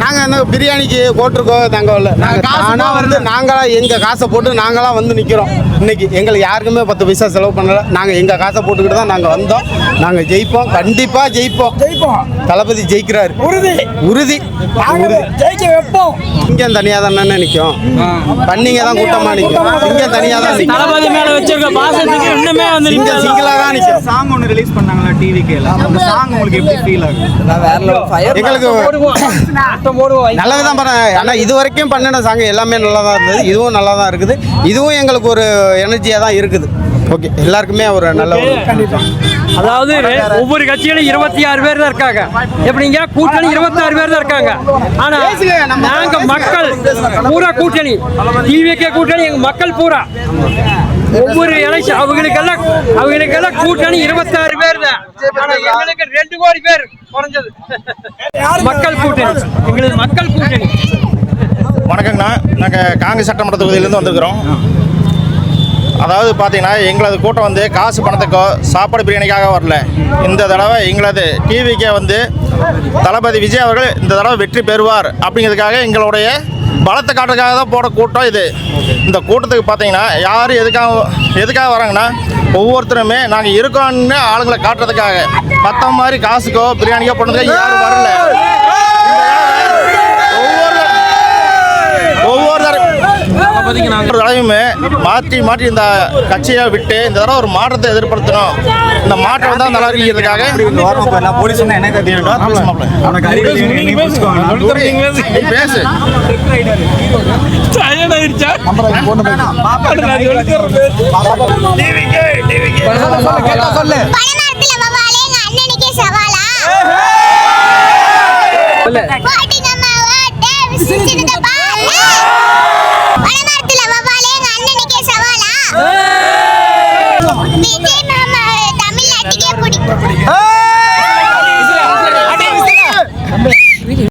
நாங்கள் என்ன பிரியாணிக்கு போட்டிருக்கோம் தங்கவில்லை. ஆனால் வந்து நாங்களாம் எங்கள் காசை போட்டு நாங்களாம் வந்து நிற்கிறோம். இன்னைக்கு எங்களுக்கு யாருக்குமே 10 பைசா செலவு பண்ணலை. நாங்கள் எங்கள் காசை போட்டுக்கிட்டு தான் நாங்கள் வந்தோம். நாங்கள் ஜெயிப்போம், கண்டிப்பாக ஜெயிப்போம். தளபதி ஜெயிக்கிறாரு, உறுதி உறுதி ஜெயிக்க வைப்போம். சிங்கம் தனியாக தானே நிற்கும், பண்ணிங்க தான் கூட்டமாக நிற்கும். சிங்கம் தனியாக தான் நிற்கும். தளபதி மேலே வச்சிருக்க பாசத்துக்கு இன்னுமே வந்து சிங்கம் சிங்கிளாக தான் நிற்கும். சாங் ஒன்று ரிலீஸ் பண்ணாங்களா டிவிக்கேல, அந்த சாங் உங்களுக்கு எப்படி ஃபீல் ஆகுது? எங்களுக்கு நல்லது தான் பண்ண. ஆனால் இது வரைக்கும் பண்ணின சாங் எல்லாமே நல்லா தான் இருந்தது. இதுவும் நல்லா தான் இருக்குது. இதுவும் எங்களுக்கு ஒரு எனர்ஜியாக தான் இருக்குது. ஓகே, எல்லாருக்குமே ஒரு நல்ல ஒரு அதாவது ஒவ்வொரு கட்சியிலும் 26 பேர் தான் இருக்காங்க. எப்படிங்க கூட்டணி 26 பேர் தான் இருக்காங்க. ஆனா நாங்க மக்கள் பூரா கூட்டணி, டிவிகே கூட்டணி, எங்க மக்கள் பூரா ஒவ்வொரு எலெக்ஷன் அவங்களுக்கெல்லாம் கூட்டணி 26 பேர் தான். ஆனா எங்களுக்கு 2 கோடி பேர் குறைஞ்சது மக்கள் கூட்டணி, எங்களுக்கு மக்கள் கூட்டணி. வணக்கங்கண்ணா, நாங்கள் காங்கிரஸ் சட்டமன்ற தொகுதியிலேருந்து வந்திருக்கிறோம். அதாவது பார்த்தீங்கன்னா எங்களது கூட்டம் வந்து காசு பணத்துக்கோ சாப்பாடு பிரியாணிக்காக வரல. இந்த தடவை எங்களது டிவிக்கே வந்து தளபதி விஜய் அவர்கள் இந்த தடவை வெற்றி பெறுவார் அப்படிங்கிறதுக்காக எங்களுடைய பலத்தை காட்டுறதுக்காக தான் போட கூட்டம் இது. இந்த கூட்டத்துக்கு பார்த்தீங்கன்னா யார் எதுக்காக வராங்கன்னா, ஒவ்வொருத்தருமே நாங்கள் இருக்கோம்னு ஆளுங்களை காட்டுறதுக்காக. மற்ற மாதிரி காசுக்கோ பிரியாணிக்கோ பண்ணுறதுக்காக யாரும் வரல. தடவையுமே மாற்றி இந்த கட்சியை விட்டு இந்த தடவை ஒரு மாற்றத்தை எதிர்பார்த்தணும். இந்த மாற்றம் தான் நல்லா இருக்கிறதுக்காக பேசு